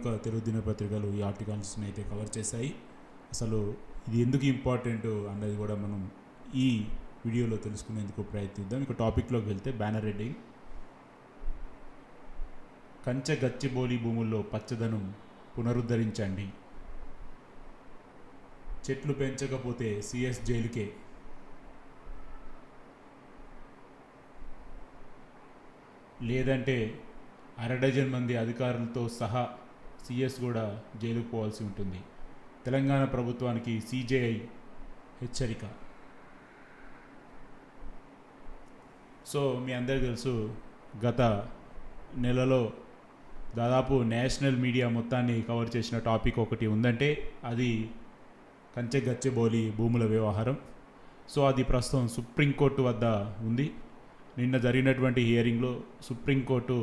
ప్రముఖ తెలుగు దినపత్రికలు ఈ ఆర్టికల్స్ని అయితే కవర్ చేశాయి. అసలు ఇది ఎందుకు ఇంపార్టెంట్ అన్నది కూడా మనం ఈ వీడియోలో తెలుసుకునేందుకు ప్రయత్నిద్దాం. ఇక టాపిక్లోకి వెళ్తే బ్యానర్ హెడ్డింగ్: కంచె గచ్చిబౌలి భూముల్లో పచ్చదనం పునరుద్ధరించండి, చెట్లు పెంచకపోతే సిఎస్ జైలుకే. లేదంటే అరడజన్ మంది అధికారులతో సహా సిఎస్ కూడా జైలుకు పోవాల్సి ఉంటుంది. తెలంగాణ ప్రభుత్వానికి సిజేఐ హెచ్చరిక. సో మీ అందరికీ తెలుసు, గత నెలలో దాదాపు నేషనల్ మీడియా మొత్తాన్ని కవర్ చేసిన టాపిక్ ఒకటి ఉందంటే అది కంచె గచ్చిబౌలి భూముల వ్యవహారం. సో అది ప్రస్తుతం సుప్రీంకోర్టు వద్ద ఉంది. నిన్న జరిగినటువంటి హియరింగ్లో సుప్రీంకోర్టు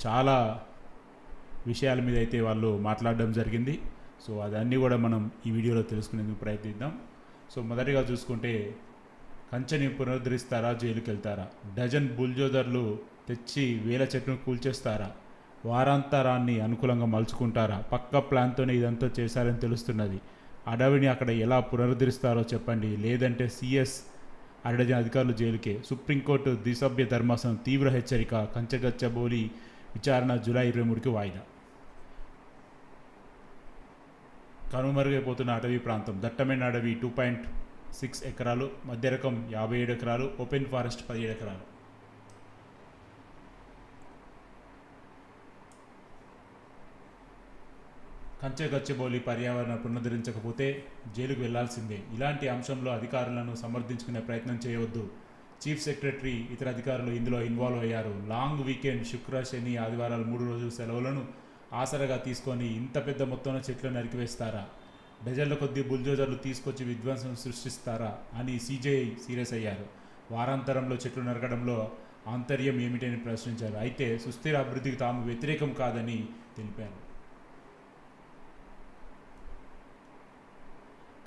చాలా విషయాల మీద అయితే వాళ్ళు మాట్లాడడం జరిగింది. సో అదన్నీ కూడా మనం ఈ వీడియోలో తెలుసుకునేందుకు ప్రయత్నిద్దాం. సో మొదటిగా చూసుకుంటే, కంచెని పునరుద్ధరిస్తారా, జైలుకి వెళ్తారా? డజన్ బుల్డోజర్లు తెచ్చి వేల చెట్లను కూల్చేస్తారా? వారాంతరాన్ని అనుకూలంగా మలుచుకుంటారా? పక్క ప్లాన్తోనే ఇదంతా చేశారని తెలుస్తున్నది. అడవిని అక్కడ ఎలా పునరుద్ధరిస్తారో చెప్పండి, లేదంటే సిఎస్ అరడజన్ అధికారులు జైలుకే. సుప్రీంకోర్టు ద్విసభ్య ధర్మాసనం తీవ్ర హెచ్చరిక. కంచె గచ్చిబౌలి విచారణ జూలై 23కి వాయిదా. కనుమరుగైపోతున్న అటవీ ప్రాంతం: దట్టమైన అడవి 2.6 ఎకరాలు, మధ్య రకం 57 ఎకరాలు, ఓపెన్ ఫారెస్ట్ 17 ఎకరాలు. కంచె గచ్చిబౌలి పర్యావరణ పునరుద్ధరించకపోతే జైలుకు వెళ్లాల్సిందే. ఇలాంటి అంశంలో అధికారులను సమర్థించుకునే ప్రయత్నం చేయవద్దు. చీఫ్ సెక్రటరీ, ఇతర అధికారులు ఇందులో ఇన్వాల్వ్ అయ్యారు. లాంగ్ వీకెండ్, శుక్ర, శని, ఆదివారాలు 3 రోజుల సెలవులను ఆసరగా తీసుకొని ఇంత పెద్ద మొత్తంలో చెట్లను నరికివేస్తారా? డజన్ల కొద్దీ బుల్డోజర్లు తీసుకొచ్చి విధ్వంసం సృష్టిస్తారా అని సిజేఐ సీరియస్ అయ్యారు. వారాంతరంలో చెట్లు నరకడంలో ఆంతర్యం ఏమిటని ప్రశ్నించారు. అయితే సుస్థిర అభివృద్ధికి తాము వ్యతిరేకం కాదని తెలిపారు.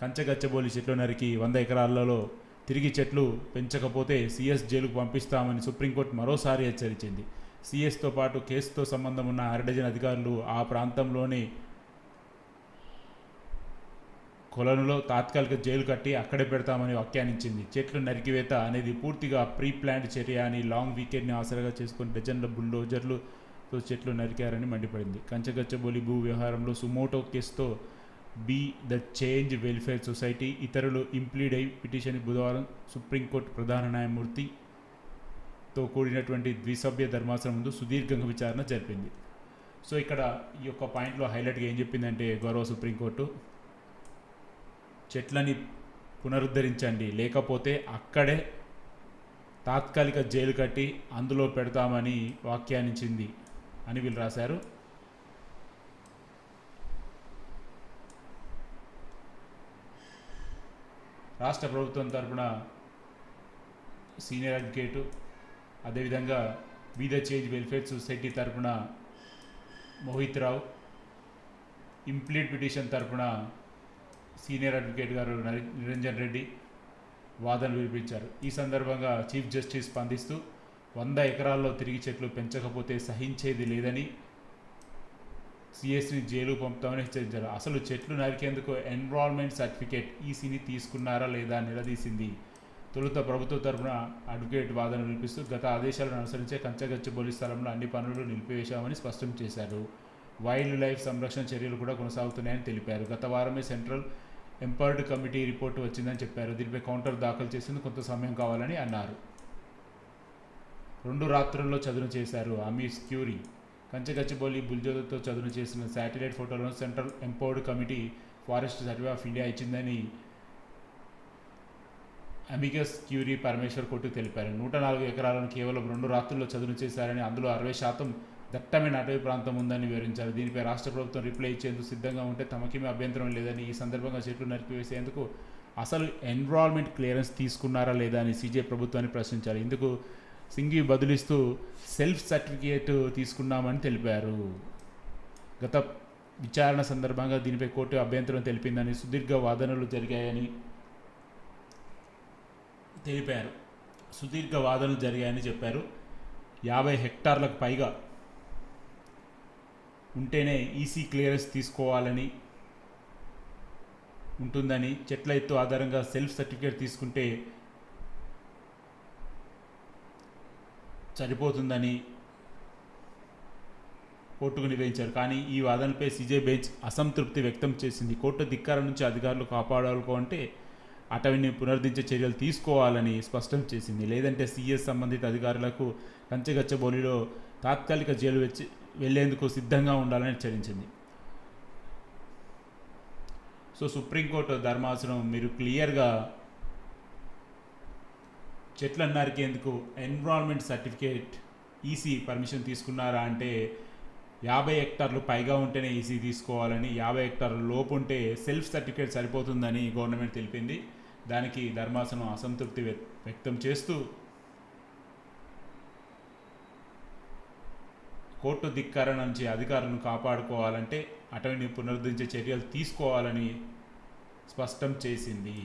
కంచె గచ్చిబౌలి చెట్లు నరికి 100 ఎకరాలలో తిరిగి చెట్లు పెంచకపోతే సిఎస్ జైలుకు పంపిస్తామని సుప్రీంకోర్టు మరోసారి హెచ్చరించింది. సిఎస్తో పాటు కేసుతో సంబంధం ఉన్న అరడజన్ అధికారులు ఆ ప్రాంతంలోని కొలనులో తాత్కాలిక జైలు కట్టి అక్కడే పెడతామని వ్యాఖ్యానించింది. చెట్లు నరికివేత అనేది పూర్తిగా ప్రీ ప్లాన్డ్ చర్య అని, లాంగ్ వీకెండ్ని ఆసరాగా చేసుకుని డజన్ల బుల్డోజర్లుతో చెట్లు నరికారని మండిపడింది. కంచె గచ్చిబౌలి భూ వ్యవహారంలో సుమోటో కేసుతో be the change welfare society ఇతరులు ఇంప్లీడ్ అయి పిటిషన్ బుధవారం సుప్రీంకోర్టు ప్రధాన న్యాయమూర్తితో కూడినటువంటి ద్విసభ్య ధర్మాసనం ముందు సుదీర్ఘంగా విచారణ జరిపింది. సో ఇక్కడ ఈ యొక్క పాయింట్లో హైలైట్గా ఏం చెప్పిందంటే, గౌరవ సుప్రీంకోర్టు చెట్లని పునరుద్ధరించండి, లేకపోతే అక్కడే తాత్కాలిక జైలు కట్టి అందులో పెడతామని వ్యాఖ్యానించింది అని వీళ్ళు రాశారు. రాష్ట్ర ప్రభుత్వం తరఫున సీనియర్ అడ్వకేటు, అదేవిధంగా be the change welfare society తరఫున మోహిత్ రావు, ఇంప్లీడ్ పిటిషన్ తరఫున సీనియర్ అడ్వకేట్ గారు నిరంజన్ రెడ్డి వాదనలు వినిపించారు. ఈ సందర్భంగా చీఫ్ జస్టిస్ స్పందిస్తూ 100 ఎకరాల్లో తిరిగి చెట్లు పెంచకపోతే సహించేది లేదని, సిఎస్ని జైలు పంపుతామని హెచ్చరించారు. అసలు చెట్లు నరికేందుకు ఎన్విరాన్మెంట్ సర్టిఫికేట్ ఈసీని తీసుకున్నారా లేదా నిలదీసింది. తొలుత ప్రభుత్వ తరఫున అడ్వకేట్ వాదన వినిపిస్తూ గత ఆదేశాలను అనుసరించే కంచె గచ్చిబౌలి స్థలంలో అన్ని పనులు నిలిపివేశామని స్పష్టం చేశారు. వైల్డ్ లైఫ్ సంరక్షణ చర్యలు కూడా కొనసాగుతున్నాయని తెలిపారు. గత వారమే సెంట్రల్ ఎంపవర్డ్ కమిటీ రిపోర్టు వచ్చిందని చెప్పారు. దీనిపై కౌంటర్ దాఖలు చేసేందుకు కొంత సమయం కావాలని అన్నారు. 2 రాత్రుల్లో చదును చేశారు అమీస్ క్యూరీ. కంచె గచ్చిబౌలి బుల్డోజర్తో చదును చేసిన శాటిలైట్ ఫోటోలను central empowered committee forest survey of India ఇచ్చిందని అమికస్ క్యూరీ పరమేశ్వర్ కోర్టు తెలిపారు. 104 ఎకరాలను కేవలం 2 రాత్రుల్లో చదును చేశారని, అందులో 60% దట్టమైన అటవీ ప్రాంతం ఉందని వివరించారు. దీనిపై రాష్ట్ర ప్రభుత్వం రిప్లై ఇచ్చేందుకు సిద్ధంగా ఉంటే తమకేమీ అభ్యంతరం లేదని, ఈ సందర్భంగా చెట్లు నరికివేసేందుకు అసలు ఎన్విరాన్మెంట్ క్లియరెన్స్ తీసుకున్నారా లేదా అని సీజే ప్రభుత్వాన్ని ప్రశ్నించారు. ఇందుకు సింఘీ బదులిస్తూ సెల్ఫ్ సర్టిఫికేట్ తీసుకున్నామని తెలిపారు. గత విచారణ సందర్భంగా దీనిపై కోర్టు అభ్యంతరం తెలిపిందని, సుదీర్ఘ వాదనలు జరిగాయని తెలిపారు. సుదీర్ఘ వాదనలు జరిగాయని చెప్పారు. 50 హెక్టార్లకు పైగా ఉంటేనే ఈసీ క్లియరెన్స్ తీసుకోవాలని ఉంటుందని, చెట్ల ఎత్తు ఆధారంగా సెల్ఫ్ సర్టిఫికేట్ తీసుకుంటే సరిపోతుందని కోర్టుకు నివేదించారు. కానీ ఈ వాదనపై సీజే బెంచ్ అసంతృప్తి వ్యక్తం చేసింది. కోర్టు ధిక్కారం నుంచి అధికారులు కాపాడాలనుకుంటే అటవీని పునరుద్ధరించే చర్యలు తీసుకోవాలని స్పష్టం చేసింది. లేదంటే సీఎస్ సంబంధిత అధికారులకు కంచెగచ్చబౌలిలో తాత్కాలిక జైలు వెళ్లేందుకు సిద్ధంగా ఉండాలని హెచ్చరించింది. సో సుప్రీంకోర్టు ధర్మాసనం మీరు క్లియర్గా చెట్లను నరికేందుకు ఎన్విరాన్మెంట్ సర్టిఫికేట్ ఈసీ పర్మిషన్ తీసుకున్నారా అంటే 50 హెక్టార్లు పైగా ఉంటేనే ఈసీ తీసుకోవాలని, 50 హెక్టార్ల లోపు ఉంటే సెల్ఫ్ సర్టిఫికేట్ సరిపోతుందని గవర్నమెంట్ తెలిపింది. దానికి ధర్మాసనం అసంతృప్తి వ్యక్తం చేస్తూ కోర్టు ధిక్కారం నుంచి అధికారులను కాపాడుకోవాలంటే అటవీని పునరుద్ధరించే చర్యలు తీసుకోవాలని స్పష్టం చేసింది.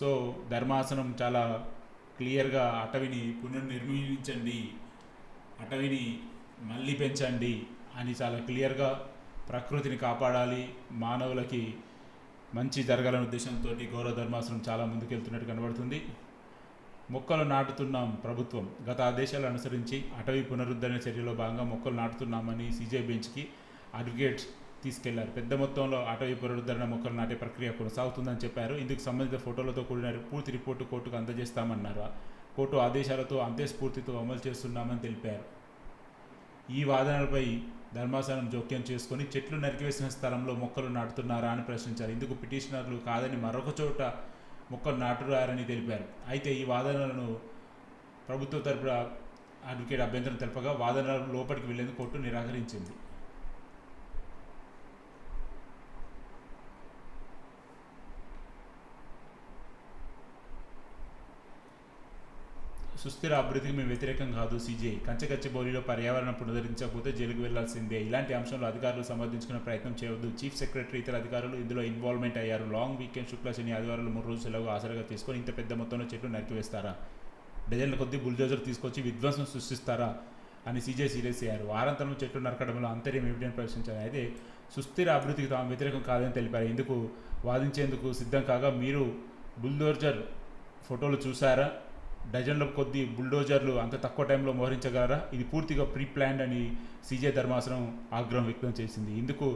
సో ధర్మాసనం చాలా క్లియర్గా అటవీని పునర్నిర్మించండి, అటవీని మళ్ళీ పెంచండి అని చాలా క్లియర్గా ప్రకృతిని కాపాడాలి, మానవులకి మంచి జరగాలనే ఉద్దేశంతో గౌరవ ధర్మాసనం చాలా ముందుకెళ్తున్నట్టు కనబడుతుంది. మొక్కలు నాటుతున్నాం ప్రభుత్వం గత ఆదేశాలు అనుసరించి అటవీ పునరుద్ధరణ చర్యలో భాగంగా మొక్కలు నాటుతున్నామని సీజే బెంచ్కి అడ్వకేట్స్ తీసుకెళ్లారు. పెద్ద మొత్తంలో అటవీ పునరుద్ధరణ మొక్కలు నాటే ప్రక్రియ కొనసాగుతుందని చెప్పారు. ఇందుకు సంబంధిత ఫోటోలతో కూడిన పూర్తి రిపోర్టు కోర్టుకు అందజేస్తామన్నారు. కోర్టు ఆదేశాలతో అంతే స్ఫూర్తితో అమలు చేస్తున్నామని తెలిపారు. ఈ వాదనలపై ధర్మాసనం జోక్యం చేసుకొని చెట్లు నరికివేసిన స్థలంలో మొక్కలు నాటుతున్నారా అని ప్రశ్నించారు. ఇందుకు పిటిషనర్లు కాదని మరొక చోట మొక్కలు నాటురారని తెలిపారు. అయితే ఈ వాదనలను ప్రభుత్వ తరపున అడ్వకేట్ అభ్యంతరం తెలపగా వాదనల లోపలికి వెళ్లేందుకు కోర్టు నిరాకరించింది. సుస్థిర అభివృద్ధికి మేము వ్యతిరేకం కాదు. సీజే కంచెగచ్చబౌలిలో పర్యావరణం పునరుద్ధరించకపోతే జైలుకు వెళ్లాల్సిందే. ఇలాంటి అంశంలో అధికారులు సమర్థించుకునే ప్రయత్నం చేయవద్దు. చీఫ్ సెక్రటరీ ఇతర అధికారులు ఇందులో ఇన్వాల్వ్మెంట్ అయ్యారు. లాంగ్ వీకెండ్ శుక్ల శని ఆదివారాలు 3 రోజులు సెలవు ఆసరాగా తీసుకొని ఇంత పెద్ద మొత్తంలో చెట్లు నరికివేస్తారా? డజన్ల కొద్దీ బుల్డోజర్ తీసుకొచ్చి విధ్వంసం సృష్టిస్తారా అని సీజే సీరియస్ అయ్యారు. వారాంతంలో చెట్లు నరకడంలో అంతర్యం ఏమిటని ప్రశ్నించారు. అయితే సుస్థిర అభివృద్ధికి తాము వ్యతిరేకం కాదని తెలిపారు. ఇందుకు వాదించేందుకు సిద్ధం కాగా మీరు బుల్డోజర్ ఫోటోలు చూసారా? డజన్ల కొద్ది బుల్డోజర్లు అంత తక్కువ టైంలో మోహరించగలరా? ఇది పూర్తిగా ప్రీ ప్లాన్డ్ అని సీజే ధర్మాసనం ఆగ్రహం వ్యక్తం చేసింది. ఇందుకు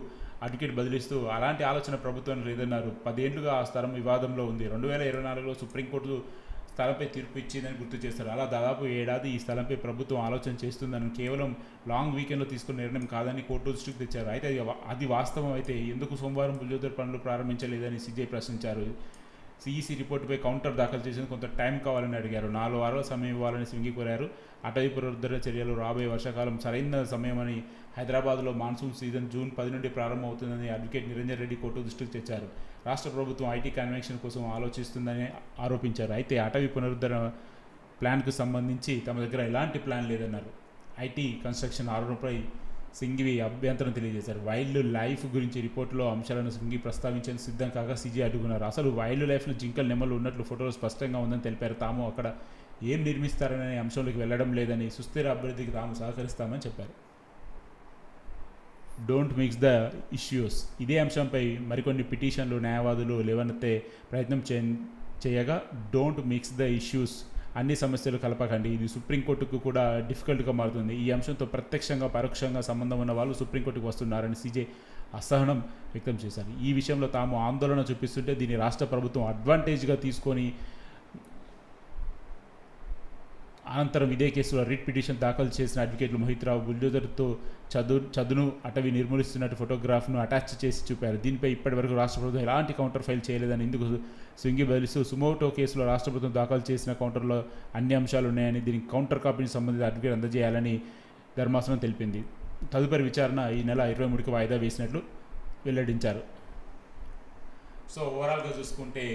అడ్వకేట్ బదిలిస్తూ అలాంటి ఆలోచన ప్రభుత్వం లేదన్నారు. 10 ఏళ్లుగా ఆ స్థలం వివాదంలో ఉంది. 2024లో సుప్రీంకోర్టు స్థలంపై తీర్పు ఇచ్చిందని గుర్తు చేస్తారు. అలా దాదాపు ఏడాది ఈ స్థలంపై ప్రభుత్వం ఆలోచన చేస్తుందని, కేవలం లాంగ్ వీకెండ్లో తీసుకున్న నిర్ణయం కాదని కోర్టు దృష్టికి తెచ్చారు. అయితే అది వాస్తవం అయితే ఎందుకు సోమవారం బుల్డోజర్ పనులు ప్రారంభించలేదని సీజే ప్రశ్నించారు. సిఈసి రిపోర్టుపై కౌంటర్ దాఖలు చేసేందుకు కొంత టైం కావాలని అడిగారు. 4 వారాల సమయం ఇవ్వాలని స్వింగి కోరారు. అటవీ పునరుద్ధరణ చర్యలు రాబోయే వర్షాకాలం సరైన సమయమని, హైదరాబాద్లో మాన్సూన్ సీజన్ జూన్ 10 నుండి ప్రారంభమవుతుందని అడ్వకేట్ నిరంజన్ రెడ్డి కోర్టు దృష్టికి తెచ్చారు. రాష్ట్ర ప్రభుత్వం ఐటీ కన్వెన్షన్ కోసం ఆలోచిస్తుందని ఆరోపించారు. అయితే అటవీ పునరుద్ధరణ ప్లాన్కు సంబంధించి తమ దగ్గర ఎలాంటి ప్లాన్ లేదన్నారు. ఐటీ కన్స్ట్రక్షన్ ఆరోపణపై సింఘవి అభ్యంతరం తెలియజేశారు. వైల్డ్ లైఫ్ గురించి రిపోర్టులో అంశాలను సింఘవి ప్రస్తావించేందుకు సిద్ధం కాగా సీజే అడ్డుకున్నారు. అసలు వైల్డ్ లైఫ్లో జింకలు నెమ్మలు ఉన్నట్లు ఫోటోలు స్పష్టంగా ఉందని తెలిపారు. తాము అక్కడ ఏం నిర్మిస్తారనే అంశంలోకి వెళ్లడం లేదని, సుస్థిర అభివృద్ధికి తాము సహకరిస్తామని చెప్పారు. Don't mix the issues. ఇదే అంశంపై మరికొన్ని పిటిషన్లు న్యాయవాదులు లేవనెత్తే ప్రయత్నం చేయగా డోంట్ మిక్స్ ద ఇష్యూస్, అన్ని సమస్యలు కలపకండి, ఇది సుప్రీంకోర్టుకు కూడా డిఫికల్ట్గా మారుతుంది. ఈ అంశంతో ప్రత్యక్షంగా పరోక్షంగా సంబంధం ఉన్న వాళ్ళు సుప్రీంకోర్టుకు వస్తున్నారని సీజే అసహనం వ్యక్తం చేశారు. ఈ విషయంలో తాము ఆందోళన చూపిస్తుంటే దీన్ని రాష్ట్ర ప్రభుత్వం అడ్వాంటేజ్గా తీసుకొని అనంతరం ఇదే కేసులో రిట్ పిటిషన్ దాఖలు చేసిన అడ్వకేట్లు మోహిత్రావు బుల్డోజర్తో చదును అటవీ నిర్మూలిస్తున్నట్టు ఫోటోగ్రాఫ్ను అటాచ్ చేసి చూపారు. దీనిపై ఇప్పటివరకు రాష్ట్ర ప్రభుత్వం ఎలాంటి కౌంటర్ ఫైల్ చేయలేదని ఇందుకు స్వింగి బదిలిస్తూ సుమోటో కేసులో రాష్ట్ర ప్రభుత్వం దాఖలు చేసిన కౌంటర్లో అన్ని అంశాలు ఉన్నాయని, దీనికి కౌంటర్ కాపీని సంబంధిత అడ్వకేట్ అందజేయాలని ధర్మాసనం తెలిపింది. తదుపరి విచారణ ఈ నెల 23కి వాయిదా వేసినట్లు వెల్లడించారు. సో ఓవరాల్గా చూసుకుంటే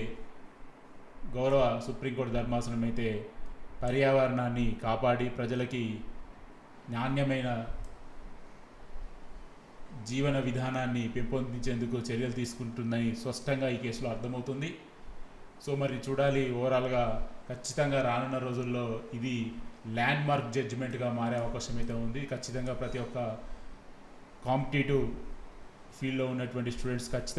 గౌరవ సుప్రీంకోర్టు ధర్మాసనం అయితే పర్యావరణాన్ని కాపాడి ప్రజలకి నాణ్యమైన జీవన విధానాన్ని పెంపొందించేందుకు చర్యలు తీసుకుంటుందని స్పష్టంగా ఈ కేసులో అర్థమవుతుంది. సో మరి చూడాలి, ఓవరాల్గా ఖచ్చితంగా రానున్న రోజుల్లో ఇది ల్యాండ్ మార్క్ జడ్జిమెంట్గా మారే అవకాశం అయితే ఉంది. ఖచ్చితంగా ప్రతి ఒక్క కాంపిటేటివ్ ఫీల్డ్లో ఉన్నటువంటి స్టూడెంట్స్ ఖచ్చితంగా